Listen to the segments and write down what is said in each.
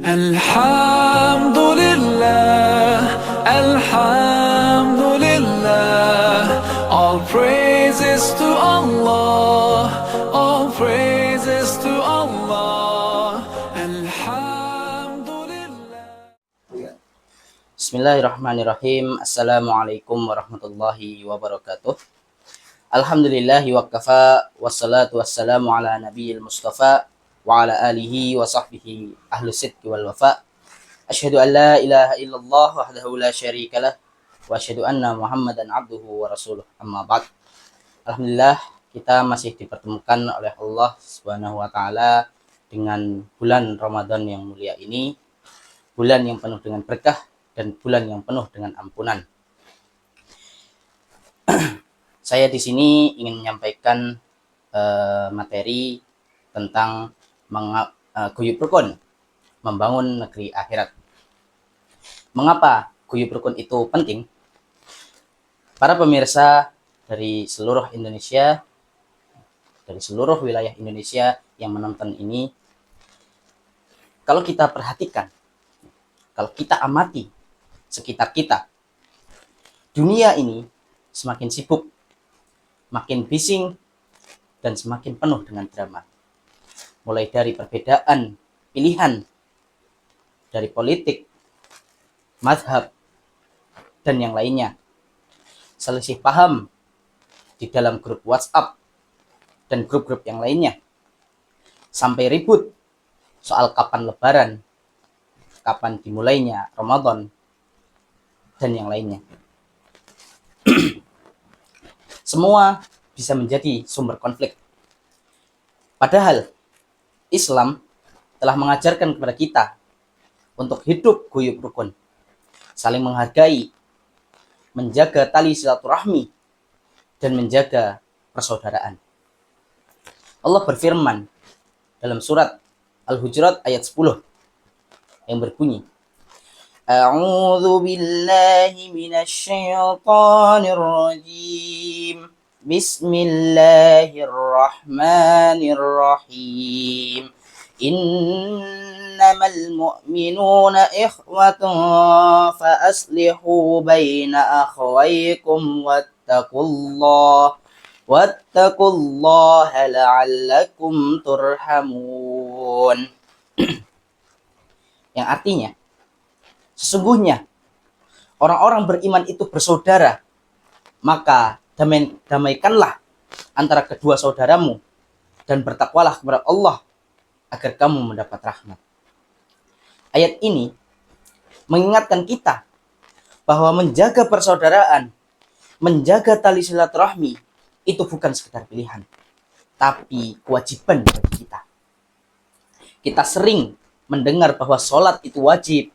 Alhamdulillah, Alhamdulillah, all praises to Allah, all praises to Allah, Alhamdulillah. Bismillahirrahmanirrahim. Assalamualaikum warahmatullahi wabarakatuh. Alhamdulillahi wa kafa, wassalatu wassalamu ala nabiyil mustafa wa ala alihi wa sahbihi ahlu sidqi wal wafa. Asyhadu an la ilaha illallah wahdahu la syarikalah wa asyhadu anna Muhammadan abduhu wa rasuluh. Amma ba'd. Alhamdulillah, kita masih dipertemukan oleh Allah Subhanahu wa taala dengan bulan Ramadan yang mulia ini, bulan yang penuh dengan berkah dan bulan yang penuh dengan ampunan. Saya di sini ingin menyampaikan materi tentang guyub rukun, membangun negeri akhirat. Mengapa guyub rukun itu penting? Para pemirsa dari seluruh Indonesia, dari seluruh wilayah Indonesia yang menonton ini, kalau kita perhatikan, kalau kita amati sekitar kita, dunia ini semakin sibuk, makin bising, dan semakin penuh dengan drama. Mulai dari perbedaan pilihan, dari politik, mazhab, dan yang lainnya. Selisih paham di dalam grup WhatsApp dan grup-grup yang lainnya. Sampai ribut soal kapan lebaran, kapan dimulainya Ramadan, dan yang lainnya. Semua bisa menjadi sumber konflik. Padahal Islam telah mengajarkan kepada kita untuk hidup guyub rukun, saling menghargai, menjaga tali silaturahmi, dan menjaga persaudaraan. Allah berfirman dalam surat Al-Hujurat ayat 10 yang berbunyi, A'udzu billahi minasyaitonir rajim. Bismillahirrahmanirrahim. Innamal mu'minuna ikhwatun fa aslihu baina akhawaykum wattaqullaha la'allakum turhamun. Yang artinya, sesungguhnya orang-orang beriman itu bersaudara, maka damaikanlah antara kedua saudaramu dan bertakwalah kepada Allah agar kamu mendapat rahmat. Ayat ini mengingatkan kita bahwa menjaga persaudaraan, menjaga tali silaturahmi itu bukan sekedar pilihan, tapi kewajiban bagi kita. Kita sering mendengar bahwa sholat itu wajib,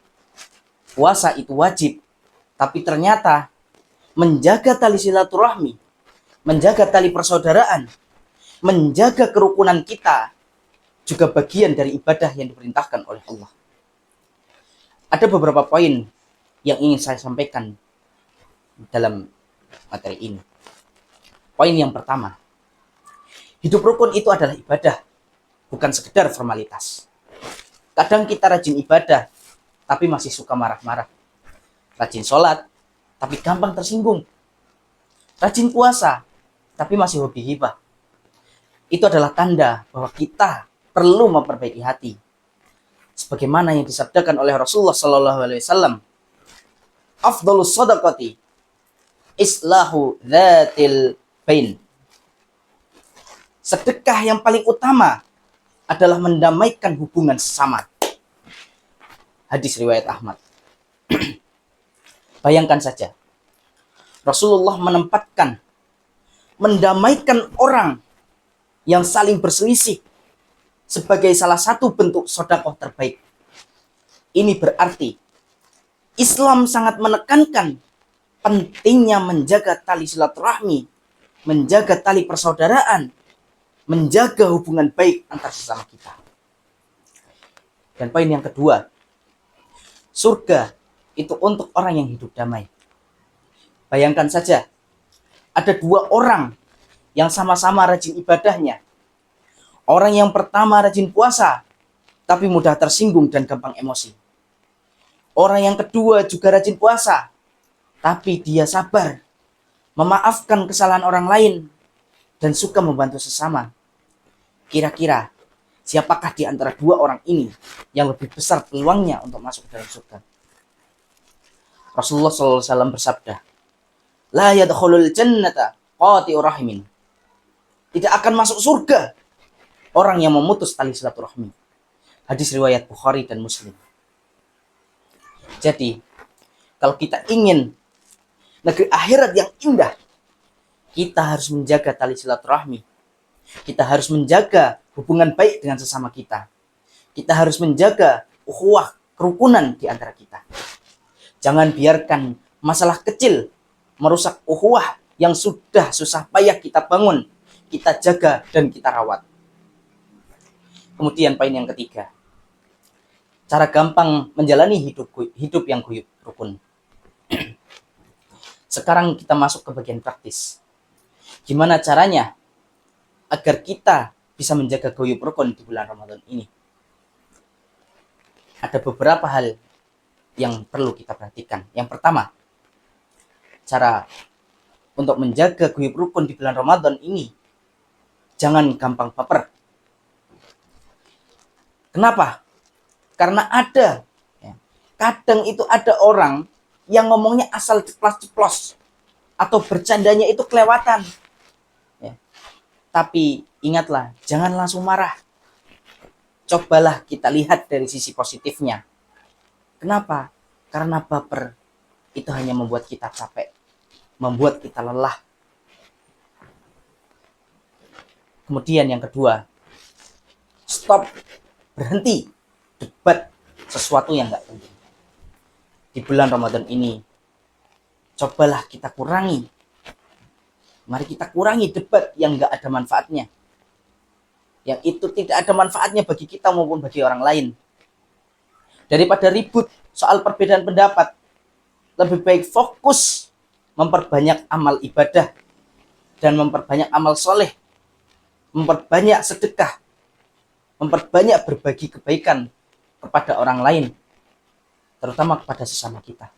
puasa itu wajib, tapi ternyata menjaga tali silaturahmi, menjaga tali persaudaraan, menjaga kerukunan kita juga bagian dari ibadah yang diperintahkan oleh Allah. Ada beberapa poin yang ingin saya sampaikan dalam materi ini. Poin yang pertama, hidup rukun itu adalah ibadah, bukan sekedar formalitas. Kadang kita rajin ibadah, tapi masih suka marah-marah. Rajin sholat, tapi gampang tersinggung. Rajin puasa, tapi masih hobi ghibah. Itu adalah tanda bahwa kita perlu memperbaiki hati. Sebagaimana yang disabdakan oleh Rasulullah SAW, Afdhalus shadaqati islahu dzatil bain. Sedekah yang paling utama adalah mendamaikan hubungan sesama. Hadis riwayat Ahmad. Bayangkan saja, Rasulullah menempatkan mendamaikan orang yang saling berselisih sebagai salah satu bentuk sedekah terbaik. Ini berarti Islam sangat menekankan pentingnya menjaga tali silaturahmi, menjaga tali persaudaraan, menjaga hubungan baik antar sesama kita. Dan poin yang kedua, surga itu untuk orang yang hidup damai. Bayangkan saja, ada dua orang yang sama-sama rajin ibadahnya. Orang yang pertama rajin puasa, tapi mudah tersinggung dan gampang emosi. Orang yang kedua juga rajin puasa, tapi dia sabar, memaafkan kesalahan orang lain, dan suka membantu sesama. Kira-kira siapakah di antara dua orang ini yang lebih besar peluangnya untuk masuk ke dalam surga? Rasulullah SAW bersabda, La yadkhulul jannata qati'ur rahimin. Tidak akan masuk surga orang yang memutus tali silaturahmi. Hadis riwayat Bukhari dan Muslim. Jadi, kalau kita ingin negeri akhirat yang indah, kita harus menjaga tali silaturahmi. Kita harus menjaga hubungan baik dengan sesama kita. Kita harus menjaga ukhuwah, kerukunan di antara kita. Jangan biarkan masalah kecil merusak ukhuwah yang sudah susah payah kita bangun, kita jaga dan kita rawat. Kemudian poin yang ketiga, cara gampang menjalani hidup yang guyub rukun. Sekarang kita masuk ke bagian praktis. Gimana caranya agar kita bisa menjaga guyub rukun di bulan Ramadan ini? Ada beberapa hal yang perlu kita perhatikan. Yang pertama, cara untuk menjaga guyub rukun di bulan Ramadan ini, jangan gampang baper. Kenapa? Karena kadang itu ada orang yang ngomongnya asal ceplos-ceplos atau bercandanya itu kelewatan. Tapi ingatlah, jangan langsung marah. Cobalah kita lihat dari sisi positifnya. Kenapa? Karena baper itu hanya membuat kita capek, membuat kita lelah. Kemudian yang kedua, stop, berhenti debat sesuatu yang nggak penting. Di bulan Ramadan ini, cobalah kita kurangi. Mari kita kurangi debat yang nggak ada manfaatnya. Yang itu tidak ada manfaatnya bagi kita maupun bagi orang lain. Daripada ribut soal perbedaan pendapat, lebih baik fokus memperbanyak amal ibadah dan memperbanyak amal soleh, memperbanyak sedekah, memperbanyak berbagi kebaikan kepada orang lain, terutama kepada sesama kita.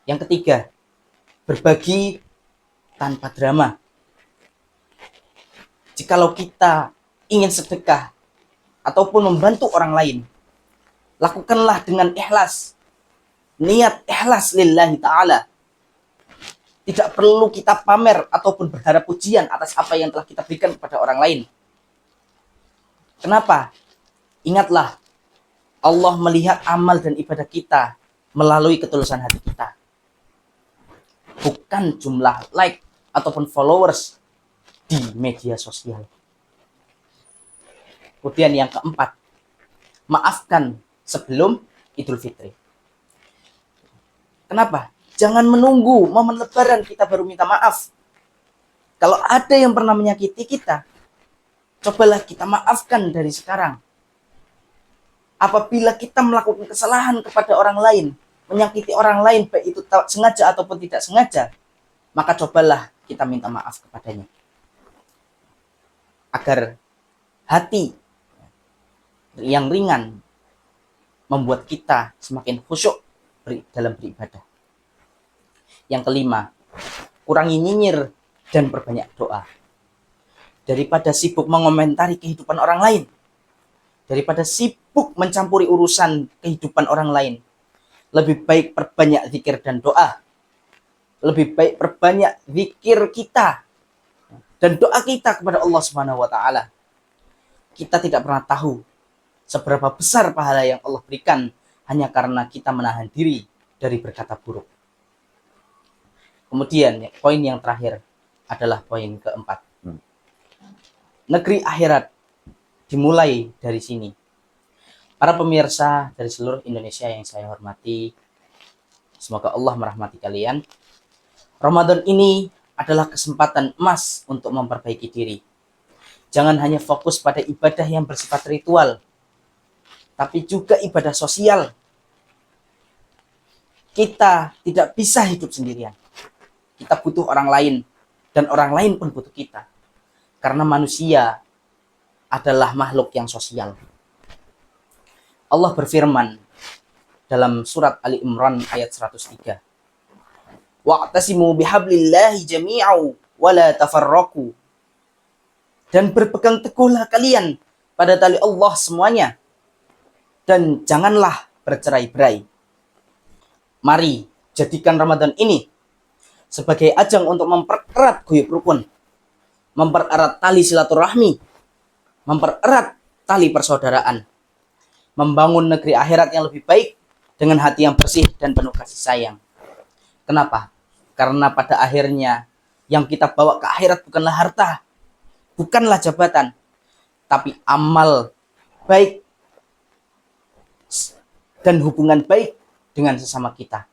Yang ketiga, berbagi tanpa drama. Jikalau kita ingin sedekah ataupun membantu orang lain, lakukanlah dengan ikhlas. Niat ikhlas lillahi ta'ala. Tidak perlu kita pamer ataupun berharap pujian atas apa yang telah kita berikan kepada orang lain. Kenapa? Ingatlah, Allah melihat amal dan ibadah kita melalui ketulusan hati kita. Bukan jumlah like ataupun followers di media sosial. Kemudian yang keempat, maafkan sebelum Idul Fitri. Kenapa? Jangan menunggu momen Lebaran kita baru minta maaf. Kalau ada yang pernah menyakiti kita, cobalah kita maafkan dari sekarang. Apabila kita melakukan kesalahan kepada orang lain, menyakiti orang lain, baik itu sengaja ataupun tidak sengaja, maka cobalah kita minta maaf kepadanya. Agar hati yang ringan membuat kita semakin khusyuk dalam beribadah. Yang kelima, kurangi nyinyir dan perbanyak doa. Daripada sibuk mengomentari kehidupan orang lain, daripada sibuk mencampuri urusan kehidupan orang lain, lebih baik perbanyak zikir dan doa. Lebih baik perbanyak zikir kita dan doa kita kepada Allah Subhanahu wa taala. Kita tidak pernah tahu seberapa besar pahala yang Allah berikan hanya karena kita menahan diri dari berkata buruk. Kemudian poin yang terakhir adalah poin keempat. Negeri akhirat dimulai dari sini. Para pemirsa dari seluruh Indonesia yang saya hormati, semoga Allah merahmati kalian. Ramadan ini adalah kesempatan emas untuk memperbaiki diri. Jangan hanya fokus pada ibadah yang bersifat ritual, tapi juga ibadah sosial. Kita tidak bisa hidup sendirian. Kita butuh orang lain, dan orang lain pun butuh kita. Karena manusia adalah makhluk yang sosial. Allah berfirman dalam surat Ali Imran ayat 103. Wa'tasimu bihablillahi jami'au wa la tafarraqu. Dan berpegang teguhlah kalian pada tali Allah semuanya, dan janganlah bercerai-berai. Mari jadikan Ramadan ini sebagai ajang untuk mempererat guyub rukun, mempererat tali silaturahmi, mempererat tali persaudaraan, membangun negeri akhirat yang lebih baik dengan hati yang bersih dan penuh kasih sayang. Kenapa? Karena pada akhirnya yang kita bawa ke akhirat bukanlah harta, bukanlah jabatan, tapi amal baik dan hubungan baik dengan sesama kita.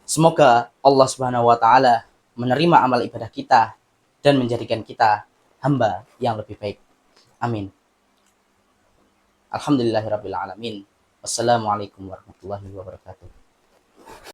Semoga Allah Subhanahu wa taala menerima amal ibadah kita dan menjadikan kita hamba yang lebih baik. Amin. Alhamdulillahirabbil alamin. Wassalamualaikum warahmatullahi wabarakatuh.